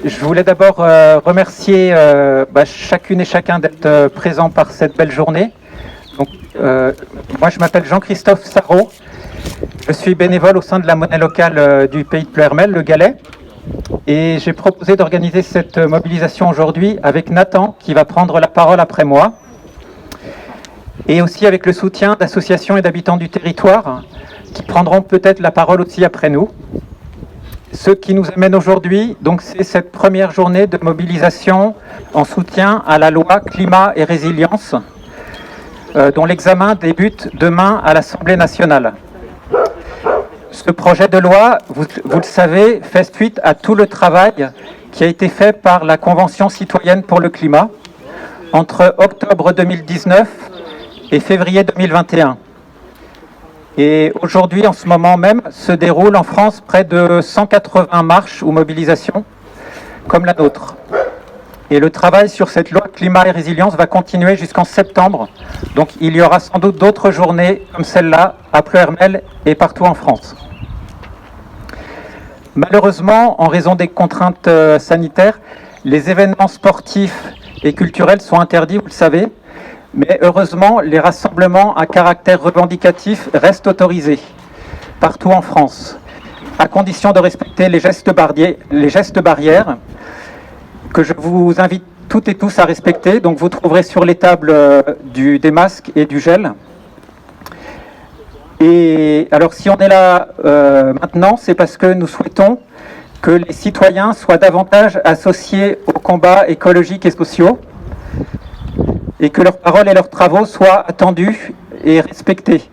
Je voulais d'abord remercier chacune et chacun d'être présents par cette belle journée. Donc, moi, je m'appelle Jean-Christophe Sarrault. Je suis bénévole au sein de la monnaie locale du pays de Ploërmel, le Galet. Et j'ai proposé d'organiser cette mobilisation aujourd'hui avec Nathan, qui va prendre la parole après moi. Et aussi avec le soutien d'associations et d'habitants du territoire, qui prendront peut-être la parole aussi après nous. Ce qui nous amène aujourd'hui, donc, c'est cette première journée de mobilisation en soutien à la loi Climat et Résilience, dont l'examen débute demain à l'Assemblée nationale. Ce projet de loi, vous le savez, fait suite à tout le travail qui a été fait par la Convention citoyenne pour le climat entre octobre 2019 et février 2021. Et aujourd'hui, en ce moment même, se déroulent en France près de 180 marches ou mobilisations comme la nôtre. Et le travail sur cette loi climat et résilience va continuer jusqu'en septembre. Donc il y aura sans doute d'autres journées comme celle-là à Ploërmel et partout en France. Malheureusement, en raison des contraintes sanitaires, les événements sportifs et culturels sont interdits, vous le savez. Mais heureusement, les rassemblements à caractère revendicatif restent autorisés partout en France, à condition de respecter les gestes barrières que je vous invite toutes et tous à respecter. Donc vous trouverez sur les tables des masques et du gel. Et alors si on est là maintenant, c'est parce que nous souhaitons que les citoyens soient davantage associés aux combats écologiques et sociaux, et que leurs paroles et leurs travaux soient attendus et respectés.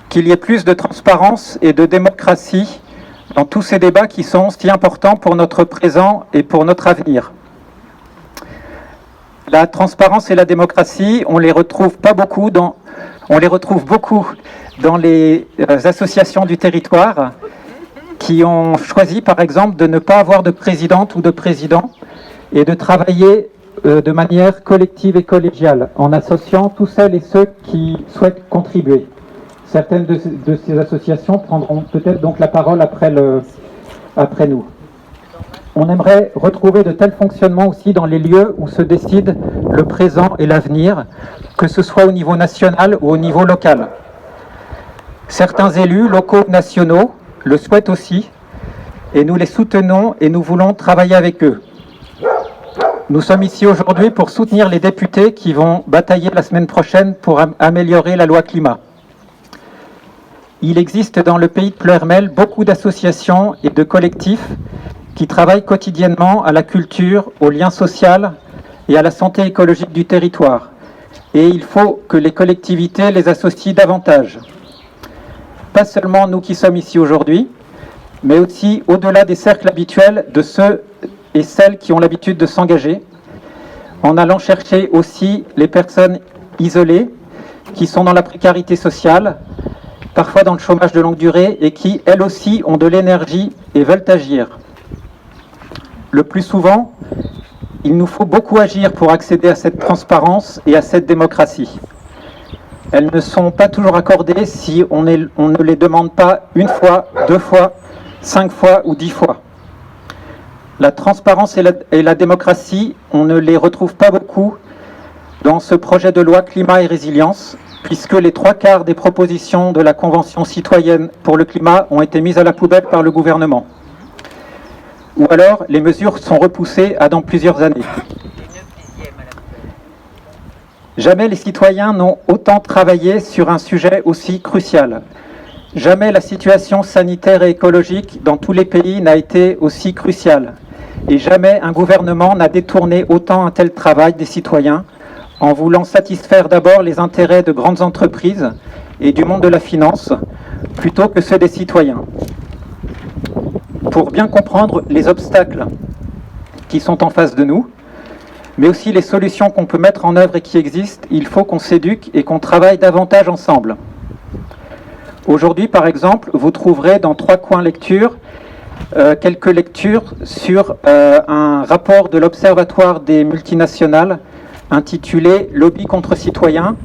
Qu'il y ait plus de transparence et de démocratie dans tous ces débats qui sont si importants pour notre présent et pour notre avenir. La transparence et la démocratie, on les retrouve beaucoup dans les associations du territoire qui ont choisi par exemple de ne pas avoir de présidente ou de président et de travailler de manière collective et collégiale, en associant tous celles et ceux qui souhaitent contribuer. Certaines de ces associations prendront peut-être donc la parole après nous. On aimerait retrouver de tels fonctionnements aussi dans les lieux où se décide le présent et l'avenir, que ce soit au niveau national ou au niveau local. Certains élus locaux ou nationaux le souhaitent aussi, et nous les soutenons et nous voulons travailler avec eux. Nous sommes ici aujourd'hui pour soutenir les députés qui vont batailler la semaine prochaine pour améliorer la loi climat. Il existe dans le pays de Ploërmel beaucoup d'associations et de collectifs qui travaillent quotidiennement à la culture, au lien social et à la santé écologique du territoire. Et il faut que les collectivités les associent davantage. Pas seulement nous qui sommes ici aujourd'hui, mais aussi au-delà des cercles habituels de ceux et celles qui ont l'habitude de s'engager, en allant chercher aussi les personnes isolées qui sont dans la précarité sociale, parfois dans le chômage de longue durée, et qui, elles aussi, ont de l'énergie et veulent agir. Le plus souvent, il nous faut beaucoup agir pour accéder à cette transparence et à cette démocratie. Elles ne sont pas toujours accordées si on ne les demande pas une fois, 2 fois, 5 fois ou 10 fois. La transparence et la démocratie, on ne les retrouve pas beaucoup dans ce projet de loi climat et résilience, puisque les 3/4 des propositions de la Convention citoyenne pour le climat ont été mises à la poubelle par le gouvernement. Ou alors, les mesures sont repoussées à dans plusieurs années. Jamais les citoyens n'ont autant travaillé sur un sujet aussi crucial. Jamais la situation sanitaire et écologique dans tous les pays n'a été aussi cruciale. Et jamais un gouvernement n'a détourné autant un tel travail des citoyens en voulant satisfaire d'abord les intérêts de grandes entreprises et du monde de la finance, plutôt que ceux des citoyens. Pour bien comprendre les obstacles qui sont en face de nous, mais aussi les solutions qu'on peut mettre en œuvre et qui existent, il faut qu'on s'éduque et qu'on travaille davantage ensemble. Aujourd'hui, par exemple, vous trouverez dans 3 coins lecture quelques lectures sur un rapport de l'Observatoire des multinationales intitulé « Lobby contre citoyens,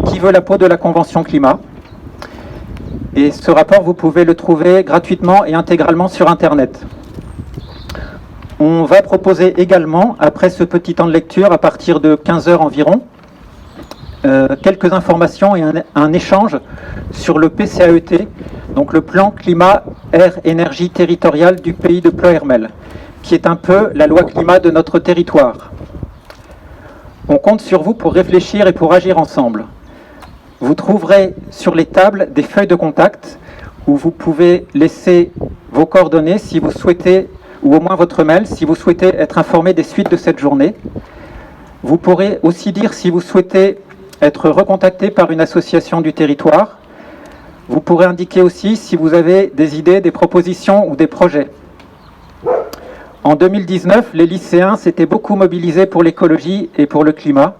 qui veut la peau de la Convention climat ». Et ce rapport, vous pouvez le trouver gratuitement et intégralement sur Internet. On va proposer également, après ce petit temps de lecture, à partir de 15 heures environ, quelques informations et un échange sur le PCAET, donc le plan climat, air, énergie territorial du pays de Ploërmel, qui est un peu la loi climat de notre territoire. On compte sur vous pour réfléchir et pour agir ensemble. Vous trouverez sur les tables des feuilles de contact où vous pouvez laisser vos coordonnées si vous souhaitez, ou au moins votre mail, si vous souhaitez être informé des suites de cette journée. Vous pourrez aussi dire si vous souhaitez être recontacté par une association du territoire. Vous pourrez indiquer aussi si vous avez des idées, des propositions ou des projets. En 2019, les lycéens s'étaient beaucoup mobilisés pour l'écologie et pour le climat.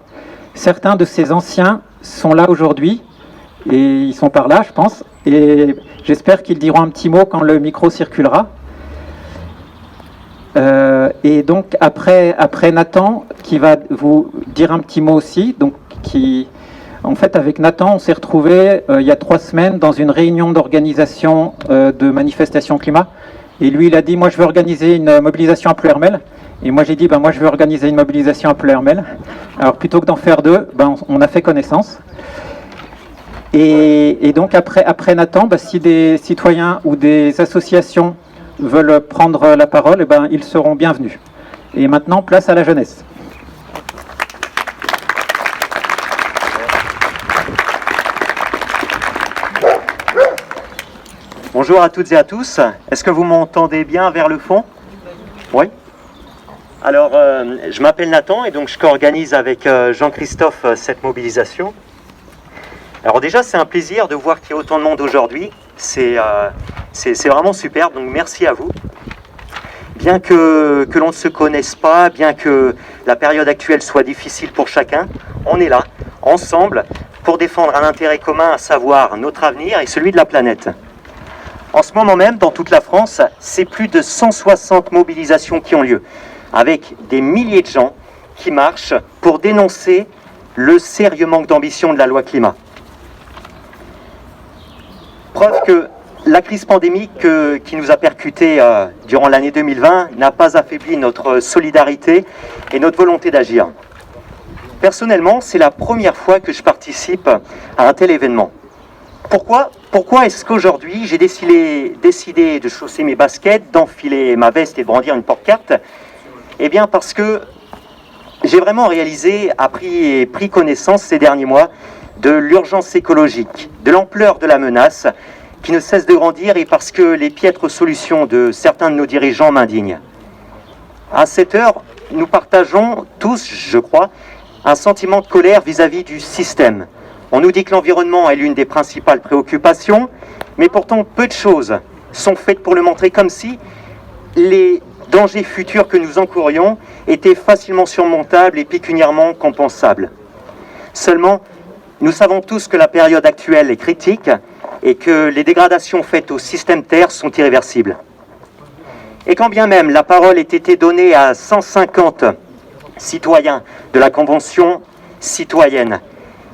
Certains de ces anciens sont là aujourd'hui, et ils sont par là, je pense, et j'espère qu'ils diront un petit mot quand le micro circulera. Et donc après Nathan, qui va vous dire un petit mot aussi, donc en fait, avec Nathan, on s'est retrouvés il y a 3 semaines dans une réunion d'organisation de manifestation climat. Et lui, il a dit, moi, je veux organiser une mobilisation à Ploërmel. Et moi, j'ai dit, moi, je veux organiser une mobilisation à Ploërmel. Alors, plutôt que d'en faire 2, on a fait connaissance. Et donc, après Nathan, si des citoyens ou des associations veulent prendre la parole, ils seront bienvenus. Et maintenant, place à la jeunesse. Bonjour à toutes et à tous. Est-ce que vous m'entendez bien vers le fond? Oui. Alors, je m'appelle Nathan et donc je co-organise avec Jean-Christophe cette mobilisation. Alors déjà, c'est un plaisir de voir qu'il y a autant de monde aujourd'hui. C'est vraiment super, donc merci à vous. Bien que l'on ne se connaisse pas, bien que la période actuelle soit difficile pour chacun, on est là, ensemble, pour défendre un intérêt commun, à savoir notre avenir et celui de la planète. En ce moment même, dans toute la France, c'est plus de 160 mobilisations qui ont lieu, avec des milliers de gens qui marchent pour dénoncer le sérieux manque d'ambition de la loi climat. Preuve que la crise pandémique qui nous a percutés durant l'année 2020 n'a pas affaibli notre solidarité et notre volonté d'agir. Personnellement, c'est la première fois que je participe à un tel événement. Pourquoi est-ce qu'aujourd'hui j'ai décidé de chausser mes baskets, d'enfiler ma veste et de brandir une porte-carte? Eh bien parce que j'ai vraiment pris connaissance ces derniers mois de l'urgence écologique, de l'ampleur de la menace qui ne cesse de grandir et parce que les piètres solutions de certains de nos dirigeants m'indignent. À cette heure, nous partageons tous, je crois, un sentiment de colère vis-à-vis du système. On nous dit que l'environnement est l'une des principales préoccupations, mais pourtant peu de choses sont faites pour le montrer, comme si les dangers futurs que nous encourions étaient facilement surmontables et pécuniairement compensables. Seulement, nous savons tous que la période actuelle est critique et que les dégradations faites au système Terre sont irréversibles. Et quand bien même la parole ait été donnée à 150 citoyens de la Convention citoyenne,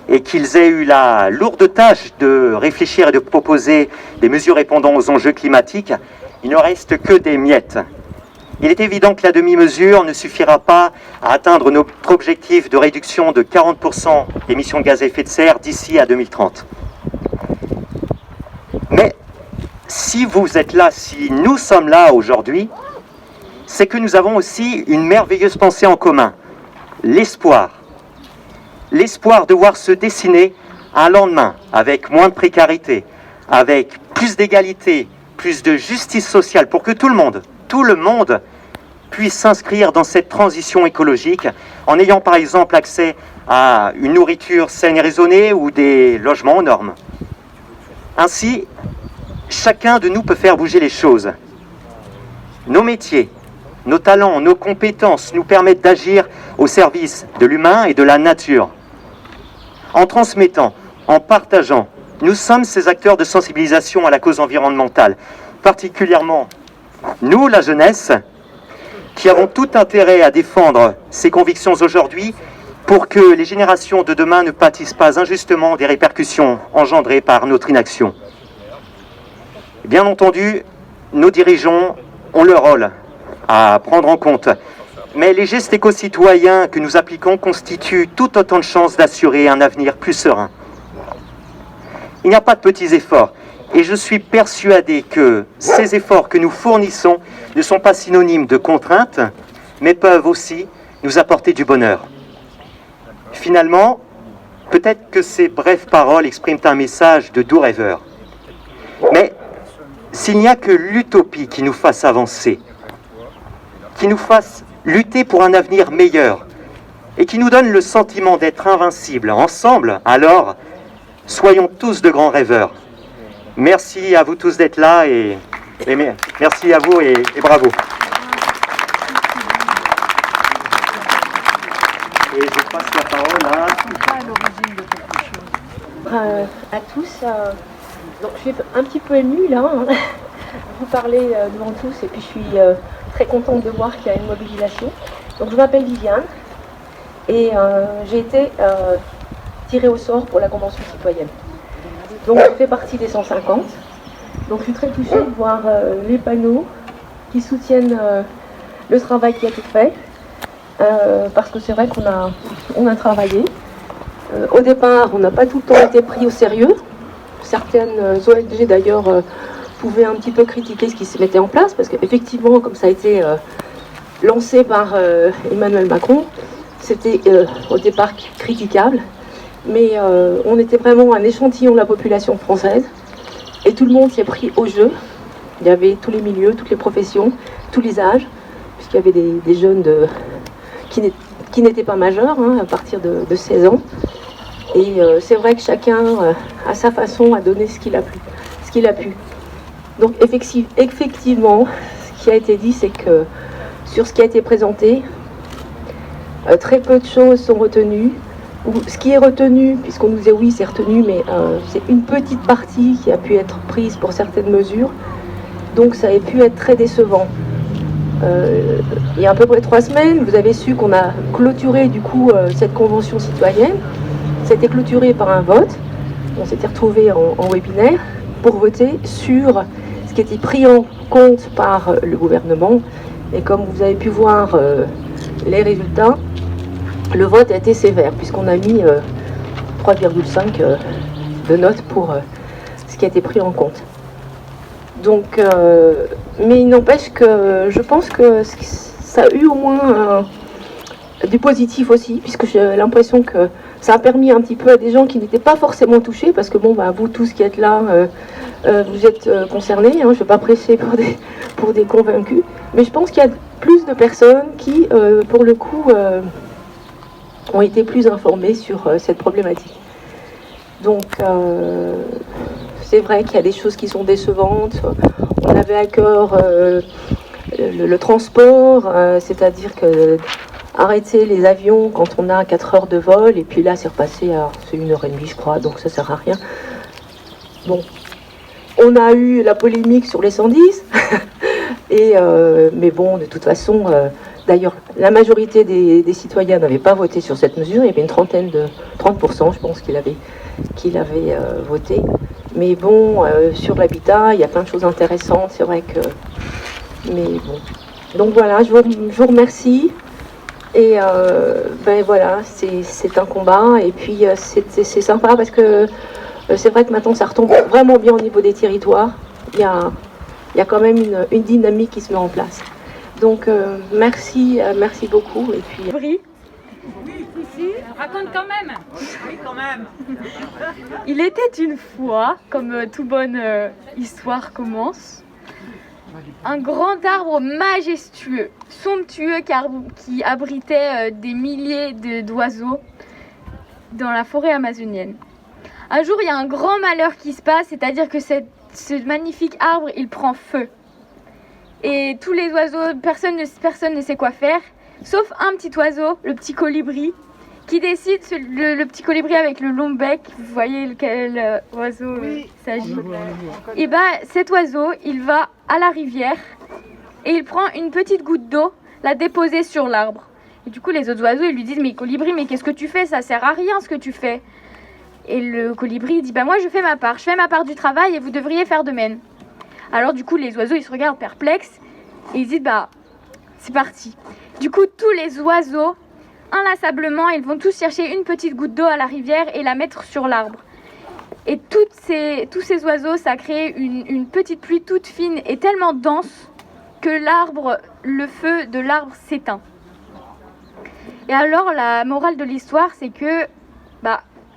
et qu'ils aient eu la lourde tâche de réfléchir et de proposer des mesures répondant aux enjeux climatiques, il ne reste que des miettes. Il est évident que la demi-mesure ne suffira pas à atteindre notre objectif de réduction de 40% d'émissions de gaz à effet de serre d'ici à 2030. Mais si vous êtes là, si nous sommes là aujourd'hui, c'est que nous avons aussi une merveilleuse pensée en commun, l'espoir. L'espoir de voir se dessiner un lendemain avec moins de précarité, avec plus d'égalité, plus de justice sociale pour que tout le monde puisse s'inscrire dans cette transition écologique en ayant par exemple accès à une nourriture saine et raisonnée ou des logements aux normes. Ainsi, chacun de nous peut faire bouger les choses. Nos métiers, nos talents, nos compétences nous permettent d'agir au service de l'humain et de la nature. En transmettant, en partageant, nous sommes ces acteurs de sensibilisation à la cause environnementale, particulièrement nous, la jeunesse, qui avons tout intérêt à défendre ces convictions aujourd'hui pour que les générations de demain ne pâtissent pas injustement des répercussions engendrées par notre inaction. Bien entendu, nos dirigeants ont leur rôle à prendre en compte. Mais les gestes éco-citoyens que nous appliquons constituent tout autant de chances d'assurer un avenir plus serein. Il n'y a pas de petits efforts. Et je suis persuadé que ces efforts que nous fournissons ne sont pas synonymes de contraintes, mais peuvent aussi nous apporter du bonheur. Finalement, peut-être que ces brèves paroles expriment un message de doux rêveur. Mais s'il n'y a que l'utopie qui nous fasse avancer, qui nous fasse lutter pour un avenir meilleur, et qui nous donne le sentiment d'être invincibles ensemble, alors soyons tous de grands rêveurs. Merci à vous tous d'être là et merci à vous et bravo. Et je passe la parole à tous. Donc je suis un petit peu émue là, hein, vous parler devant tous et puis je suis très contente de voir qu'il y a une mobilisation. Donc je m'appelle Viviane et j'ai été tirée au sort pour la Convention citoyenne. Donc je fais partie des 150. Donc je suis très touchée de voir les panneaux qui soutiennent le travail qui a été fait. Parce que c'est vrai qu'on a travaillé. Au départ, on n'a pas tout le temps été pris au sérieux. Certaines ONG d'ailleurs pouvaient un petit peu critiquer ce qui se mettait en place, parce qu'effectivement, comme ça a été lancé par Emmanuel Macron, c'était au départ critiquable. Mais on était vraiment un échantillon de la population française et tout le monde s'est pris au jeu. Il y avait tous les milieux, toutes les professions, tous les âges, puisqu'il y avait des jeunes qui n'étaient pas majeurs, hein, à partir de 16 ans. Et c'est vrai que chacun, à sa façon, a donné ce qu'il a pu. Donc effectivement, ce qui a été dit, c'est que sur ce qui a été présenté, très peu de choses sont retenues. Ce qui est retenu, puisqu'on nous disait oui c'est retenu, mais c'est une petite partie qui a pu être prise pour certaines mesures, donc ça a pu être très décevant. Il y a à peu près 3 semaines, vous avez su qu'on a clôturé du coup cette convention citoyenne. C'était clôturé par un vote. On s'était retrouvés en webinaire pour voter sur ce qui était pris en compte par le gouvernement. Et comme vous avez pu voir les résultats, le vote a été sévère, puisqu'on a mis 3,5 de notes pour ce qui a été pris en compte. Donc, mais il n'empêche que je pense que ça a eu au moins du positif aussi, puisque j'ai l'impression que ça a permis un petit peu à des gens qui n'étaient pas forcément touchés, parce que bon, bah, vous tous qui êtes là, vous êtes concernés, hein, je ne vais pas prêcher pour des convaincus, mais je pense qu'il y a plus de personnes qui, pour le coup, ont été plus informés sur cette problématique. Donc c'est vrai qu'il y a des choses qui sont décevantes. On avait à cœur le transport, c'est-à-dire que arrêter les avions quand on a 4 heures de vol, et puis là c'est repassé à 1h30 je crois, donc ça sert à rien. Bon, on a eu la polémique sur les 110 mais bon, de toute façon, d'ailleurs, la majorité des citoyens n'avaient pas voté sur cette mesure. Il y avait une 30%, je pense, qu'il avait voté. Mais bon, sur l'habitat, il y a plein de choses intéressantes. C'est vrai que... Mais bon. Donc voilà, je vous remercie. Et ben voilà, c'est un combat. Et puis c'est sympa parce que c'est vrai que maintenant, ça retombe vraiment bien au niveau des territoires. Il y a quand même une dynamique qui se met en place. Donc merci beaucoup. Et puis... Oui, ici, raconte quand même. Oui, quand même. Il était une fois, comme toute bonne histoire commence, un grand arbre majestueux, somptueux, qui abritait des milliers d'oiseaux dans la forêt amazonienne. Un jour, il y a un grand malheur qui se passe, c'est-à-dire que ce magnifique arbre, il prend feu. Et tous les oiseaux, personne ne sait quoi faire, sauf un petit oiseau, le petit colibri, qui décide, le petit colibri avec le long bec, vous voyez lequel oiseau il s'agit. Et bah cet oiseau, il va à la rivière et il prend une petite goutte d'eau, la déposer sur l'arbre. Et du coup les autres oiseaux, ils lui disent « Mais colibri, mais qu'est-ce que tu fais? Ça sert à rien ce que tu fais !» Et le colibri dit « Bah moi je fais ma part du travail et vous devriez faire de même. » Alors du coup les oiseaux ils se regardent perplexes et ils disent « Bah c'est parti. Du coup, tous les oiseaux, inlassablement, ils vont tous chercher une petite goutte d'eau à la rivière et la mettre sur l'arbre. Et tous ces oiseaux, ça crée une petite pluie toute fine et tellement dense que le feu de l'arbre s'éteint. Et alors, la morale de l'histoire, c'est que,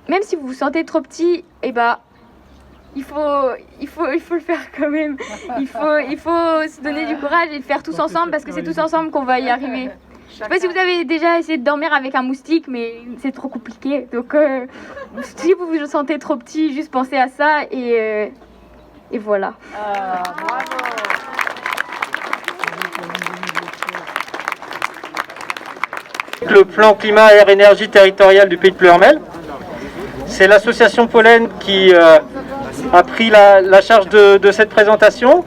même si vous vous sentez trop petit, il faut le faire quand même. Il faut se donner du courage et le faire tous ensemble parce que c'est tous ensemble qu'on va y arriver. Je sais pas si vous avez déjà essayé de dormir avec un moustique, mais c'est trop compliqué. Donc, si vous vous sentez trop petit, juste pensez à ça et voilà. Bravo. Le plan climat air énergie territorial du Pays de Pleuhermel. C'est l'association Pollen qui a pris la charge de cette présentation.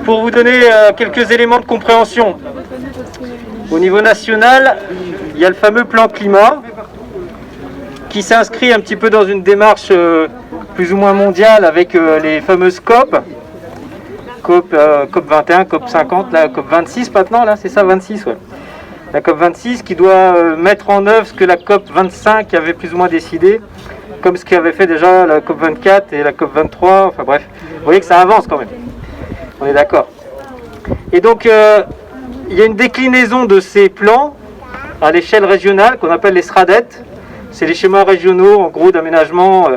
Pour vous donner quelques éléments de compréhension, au niveau national, il y a le fameux plan climat qui s'inscrit un petit peu dans une démarche plus ou moins mondiale avec les fameuses COP. COP 21, COP 50, la COP 26 maintenant, là c'est ça, 26, ouais. La COP 26 qui doit mettre en œuvre ce que la COP 25 avait plus ou moins décidé, comme ce qu'avait fait déjà la COP 24 et la COP 23, enfin bref, vous voyez que ça avance quand même, on est d'accord. Et donc il y a une déclinaison de ces plans à l'échelle régionale qu'on appelle les SRADET, c'est les schémas régionaux en gros d'aménagement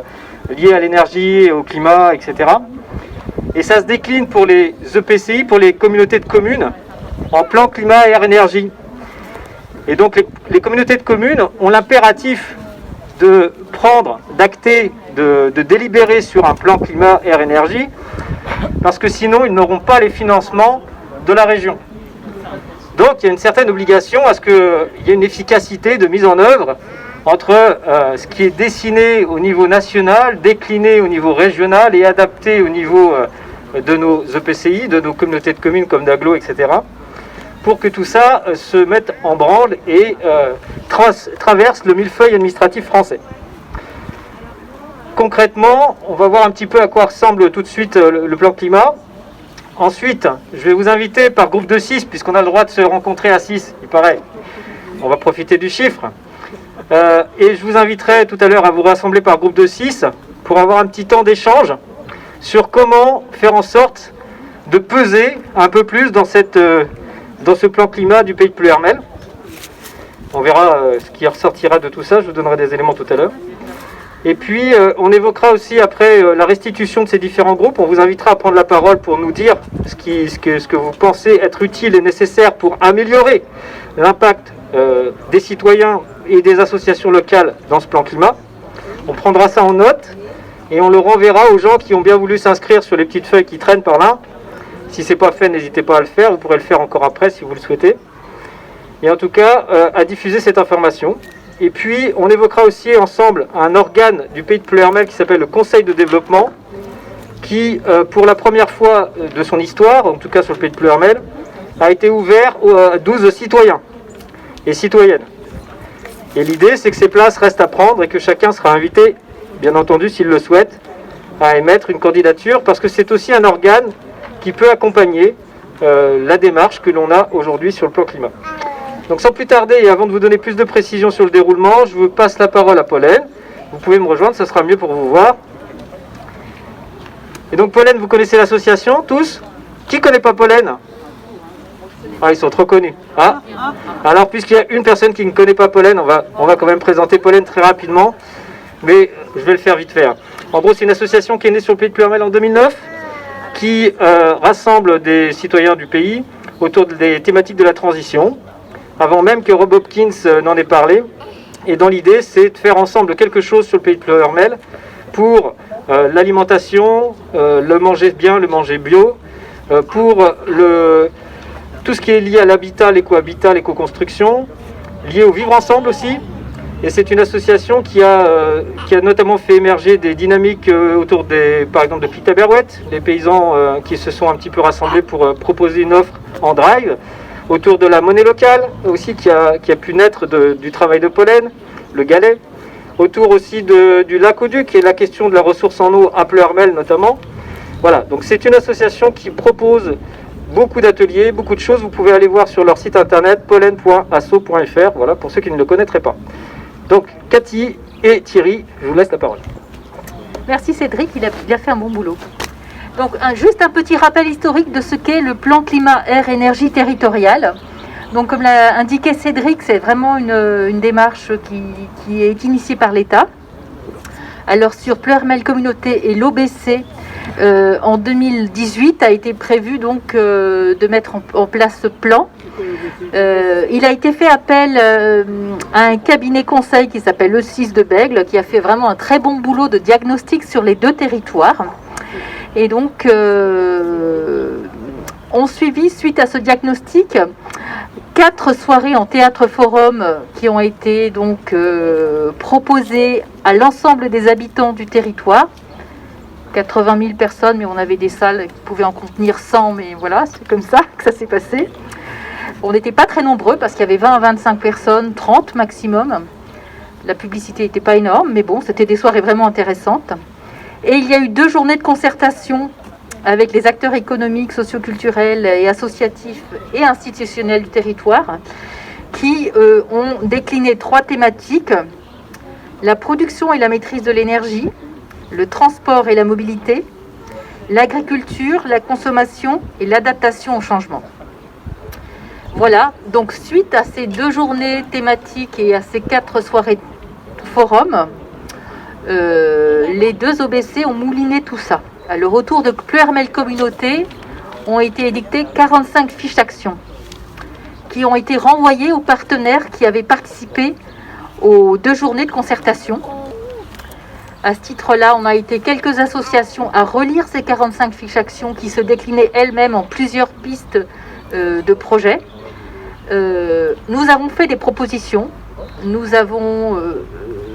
liés à l'énergie et au climat, etc. Et ça se décline pour les EPCI, pour les communautés de communes, en plan climat air énergie. Et donc les communautés de communes ont l'impératif de prendre, d'acter, de délibérer sur un plan climat air énergie, parce que sinon ils n'auront pas les financements de la région. Donc il y a une certaine obligation à ce qu'il y ait une efficacité de mise en œuvre entre ce qui est dessiné au niveau national, décliné au niveau régional et adapté au niveau de nos EPCI, de nos communautés de communes comme d'agglo, etc., pour que tout ça se mette en branle et traverse le millefeuille administratif français. Concrètement, on va voir un petit peu à quoi ressemble tout de suite le plan climat. Ensuite, je vais vous inviter par groupe de 6, puisqu'on a le droit de se rencontrer à 6, il paraît. On va profiter du chiffre. Et je vous inviterai tout à l'heure à vous rassembler par groupe de 6 pour avoir un petit temps d'échange sur comment faire en sorte de peser un peu plus dans ce plan climat du Pays de Pleuhermel. On verra ce qui ressortira de tout ça, je vous donnerai des éléments tout à l'heure. Et puis on évoquera aussi après la restitution de ces différents groupes. On vous invitera à prendre la parole pour nous dire ce que vous pensez être utile et nécessaire pour améliorer l'impact des citoyens et des associations locales dans ce plan climat. On prendra ça en note et on le renverra aux gens qui ont bien voulu s'inscrire sur les petites feuilles qui traînent par là. Si ce n'est pas fait, n'hésitez pas à le faire, vous pourrez le faire encore après si vous le souhaitez. Et en tout cas, à diffuser cette information. Et puis, on évoquera aussi ensemble un organe du Pays de Pleuhermel qui s'appelle le Conseil de développement, qui, pour la première fois de son histoire, en tout cas sur le Pays de Pleuhermel, a été ouvert à 12 citoyens et citoyennes. Et l'idée, c'est que ces places restent à prendre et que chacun sera invité, bien entendu, s'il le souhaite, à émettre une candidature, parce que c'est aussi un organe qui peut accompagner la démarche que l'on a aujourd'hui sur le plan climat. Donc sans plus tarder, et avant de vous donner plus de précisions sur le déroulement, je vous passe la parole à Pollen. Vous pouvez me rejoindre, ça sera mieux pour vous voir. Et donc Pollen, vous connaissez l'association, tous? Qui ne connaît pas Pollen? Ah, ils sont trop connus. Ah. Alors, puisqu'il y a une personne qui ne connaît pas Pollen, on va quand même présenter Pollen très rapidement, mais je vais le faire vite fait. En gros, c'est une association qui est née sur le Pays de Pleuhermel en 2009, qui rassemble des citoyens du pays autour des thématiques de la transition, avant même que Rob Hopkins n'en ait parlé. Et dans l'idée, c'est de faire ensemble quelque chose sur le Pays de Pleuhermel pour l'alimentation, le manger bien, le manger bio, pour tout ce qui est lié à l'habitat, l'éco-habitat, l'éco-construction, lié au vivre ensemble aussi. Et c'est une association qui a notamment fait émerger des dynamiques autour par exemple de Pictaberouette, les paysans qui se sont un petit peu rassemblés pour proposer une offre en drive, autour de la monnaie locale aussi qui a pu naître du travail de Pollen, le galet, autour aussi du Lac-au-Duc et la question de la ressource en eau à Pleuhermel notamment. Voilà, donc c'est une association qui propose beaucoup d'ateliers, beaucoup de choses. Vous pouvez aller voir sur leur site internet pollen.asso.fr, voilà, pour ceux qui ne le connaîtraient pas. Donc, Cathy et Thierry, je vous laisse la parole. Merci Cédric, il a bien fait un bon boulot. Donc, juste un petit rappel historique de ce qu'est le plan climat-air-énergie territorial. Donc, comme l'a indiqué Cédric, c'est vraiment une démarche qui est initiée par l'État. Alors, sur Pleurmel Communauté et l'OBC, en 2018, a été prévu donc de mettre en place ce plan. Il a été fait appel à un cabinet conseil qui s'appelle le 6 de Bègle, qui a fait vraiment un très bon boulot de diagnostic sur les deux territoires. Et donc, on suivit, suite à ce diagnostic, 4 soirées en théâtre-forum qui ont été donc proposées à l'ensemble des habitants du territoire. 80 000 personnes, mais on avait des salles qui pouvaient en contenir 100, mais voilà, c'est comme ça que ça s'est passé. On n'était pas très nombreux parce qu'il y avait 20 à 25 personnes, 30 maximum. La publicité n'était pas énorme, mais bon, c'était des soirées vraiment intéressantes. Et il y a eu 2 journées de concertation avec les acteurs économiques, socioculturels et associatifs et institutionnels du territoire qui ont décliné 3 thématiques: la production et la maîtrise de l'énergie, le transport et la mobilité, l'agriculture, la consommation et l'adaptation au changement. Voilà, donc suite à ces 2 journées thématiques et à ces 4 soirées forum, les 2 OBC ont mouliné tout ça. À le retour de Pleurmel Communauté, ont été édictées 45 fiches d'action qui ont été renvoyées aux partenaires qui avaient participé aux 2 journées de concertation. À ce titre-là, on a été quelques associations à relire ces 45 fiches d'action qui se déclinaient elles-mêmes en plusieurs pistes de projets. Nous avons fait des propositions, nous avons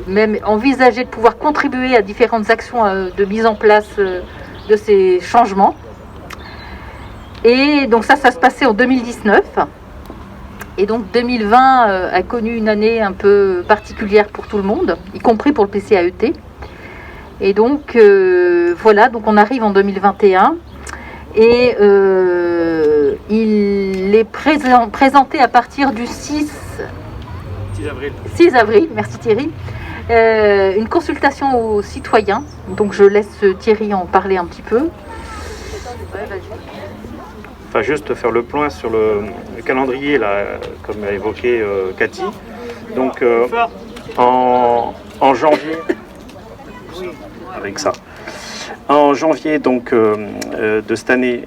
même envisagé de pouvoir contribuer à différentes actions de mise en place de ces changements. Et donc ça se passait en 2019. Et donc 2020 a connu une année un peu particulière pour tout le monde, y compris pour le PCAET. Et donc voilà, donc on arrive en 2021 et il est présenté à partir du 6 avril, merci Thierry, une consultation aux citoyens. Donc je laisse Thierry en parler un petit peu. Ouais, vas-y. Enfin, juste faire le point sur le calendrier, là, comme a évoqué Cathy. Donc en janvier, avec ça. En janvier donc, de cette année,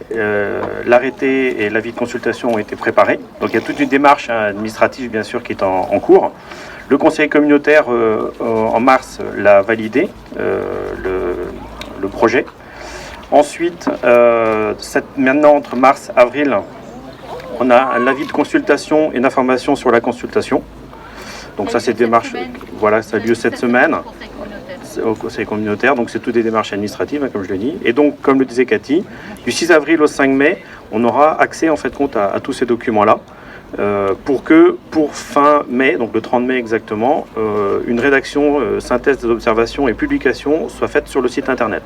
l'arrêté et l'avis de consultation ont été préparés. Donc il y a toute une démarche administrative bien sûr qui est en cours. Le conseil communautaire en mars l'a validé, le projet. Ensuite, maintenant entre mars et avril, on a l'avis de consultation et d'information sur la consultation. Donc ça c'est démarche, voilà, ça a lieu cette semaine au conseil communautaire, donc c'est toutes des démarches administratives, hein, comme je l'ai dit. Et donc, comme le disait Cathy, du 6 avril au 5 mai, on aura accès en fait compte à tous ces documents-là, pour fin mai, donc le 30 mai exactement, une rédaction, synthèse des observations et publication soit faite sur le site internet.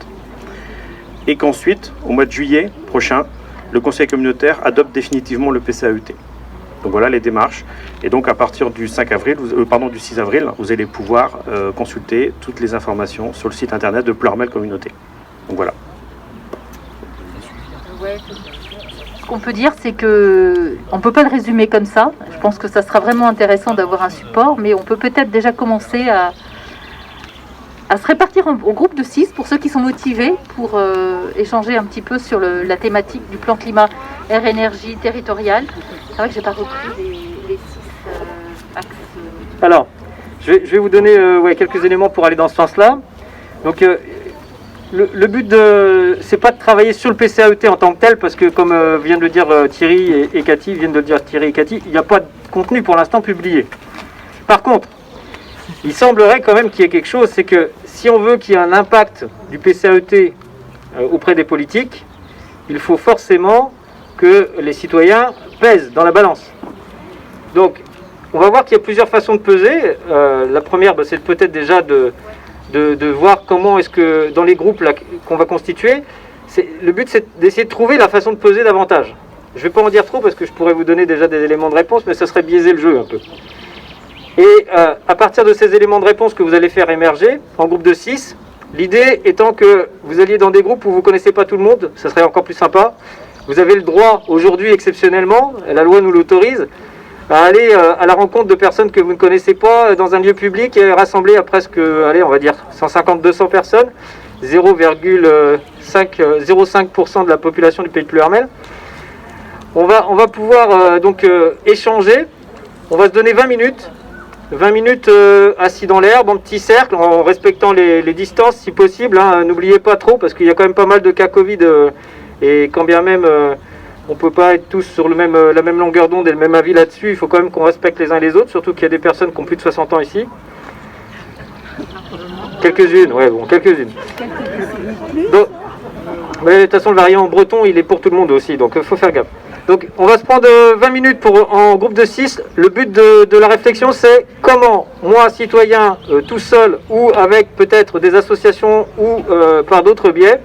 Et qu'ensuite, au mois de juillet prochain, le conseil communautaire adopte définitivement le PCAET. Donc voilà les démarches. Et donc à partir du 6 avril, vous allez pouvoir consulter toutes les informations sur le site internet de Pleurmel Communauté. Donc voilà. Ouais. Ce qu'on peut dire, c'est que on ne peut pas le résumer comme ça. Je pense que ça sera vraiment intéressant d'avoir un support, mais on peut peut-être déjà commencer à se répartir en groupes de 6 pour ceux qui sont motivés pour échanger un petit peu sur la thématique du plan climat air énergie territorial. C'est vrai que j'ai pas repris les 6 axes. Alors, je vais vous donner quelques éléments pour aller dans ce sens-là. Donc le but c'est pas de travailler sur le PCAET en tant que tel, parce que comme viennent de le dire Thierry et Cathy, il n'y a pas de contenu pour l'instant publié. Par contre, il semblerait quand même qu'il y ait quelque chose, c'est que si on veut qu'il y ait un impact du PCAET auprès des politiques, il faut forcément que les citoyens pèsent dans la balance. Donc, on va voir qu'il y a plusieurs façons de peser. La première, c'est peut-être déjà de voir comment est-ce que, dans les groupes qu'on va constituer, le but c'est d'essayer de trouver la façon de peser davantage. Je ne vais pas en dire trop parce que je pourrais vous donner déjà des éléments de réponse, mais ça serait biaiser le jeu un peu. Et à partir de ces éléments de réponse que vous allez faire émerger en groupe de 6, l'idée étant que vous alliez dans des groupes où vous ne connaissez pas tout le monde, ça serait encore plus sympa. Vous avez le droit aujourd'hui exceptionnellement, la loi nous l'autorise, à aller à la rencontre de personnes que vous ne connaissez pas dans un lieu public et rassembler à presque, allez, on va dire 150-200 personnes, 0,05% de la population du Pays de Ploërmel. On va pouvoir donc échanger. On va se donner 20 minutes. 20 minutes assis dans l'herbe, en petit cercle, en respectant les distances si possible. Hein. N'oubliez pas trop, parce qu'il y a quand même pas mal de cas Covid. Et quand bien même on ne peut pas être tous sur la même longueur d'onde et le même avis là-dessus, il faut quand même qu'on respecte les uns les autres, surtout qu'il y a des personnes qui ont plus de 60 ans ici. Quelques-unes, ouais, bon, quelques-unes. Donc, mais de toute façon, le variant breton, il est pour tout le monde aussi, donc il faut faire gaffe. Donc on va se prendre 20 minutes en groupe de 6. Le but de la réflexion, c'est comment moi, citoyen, tout seul ou avec peut-être des associations ou par d'autres biais,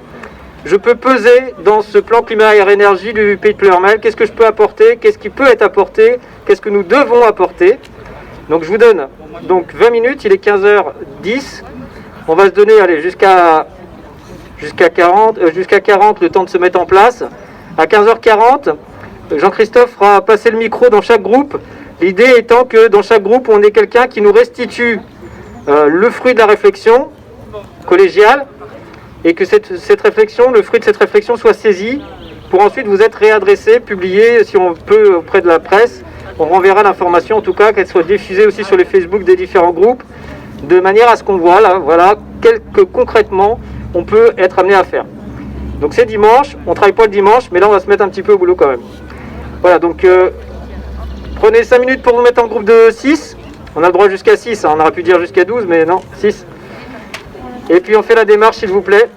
je peux peser dans ce plan climat, air, énergie du Pays de Ploërmel. Qu'est-ce que je peux apporter? Qu'est-ce qui peut être apporté? Qu'est-ce que nous devons apporter? Donc je vous donne donc 20 minutes, il est 15h10. On va se donner allez, jusqu'à 40, le temps de se mettre en place. À 15h40, Jean-Christophe fera passer le micro dans chaque groupe. L'idée étant que dans chaque groupe, on ait quelqu'un qui nous restitue le fruit de la réflexion collégiale et que cette réflexion, le fruit de cette réflexion soit saisi pour ensuite vous être réadressé, publié si on peut auprès de la presse. On renverra l'information en tout cas, qu'elle soit diffusée aussi sur les Facebook des différents groupes, de manière à ce qu'on voit là, voilà, que concrètement on peut être amené à faire. Donc c'est dimanche, on ne travaille pas le dimanche, mais là on va se mettre un petit peu au boulot quand même. Voilà, donc prenez 5 minutes pour vous mettre en groupe de 6. On a le droit jusqu'à 6, hein, on aurait pu dire jusqu'à 12, mais non, 6. Et puis on fait la démarche s'il vous plaît.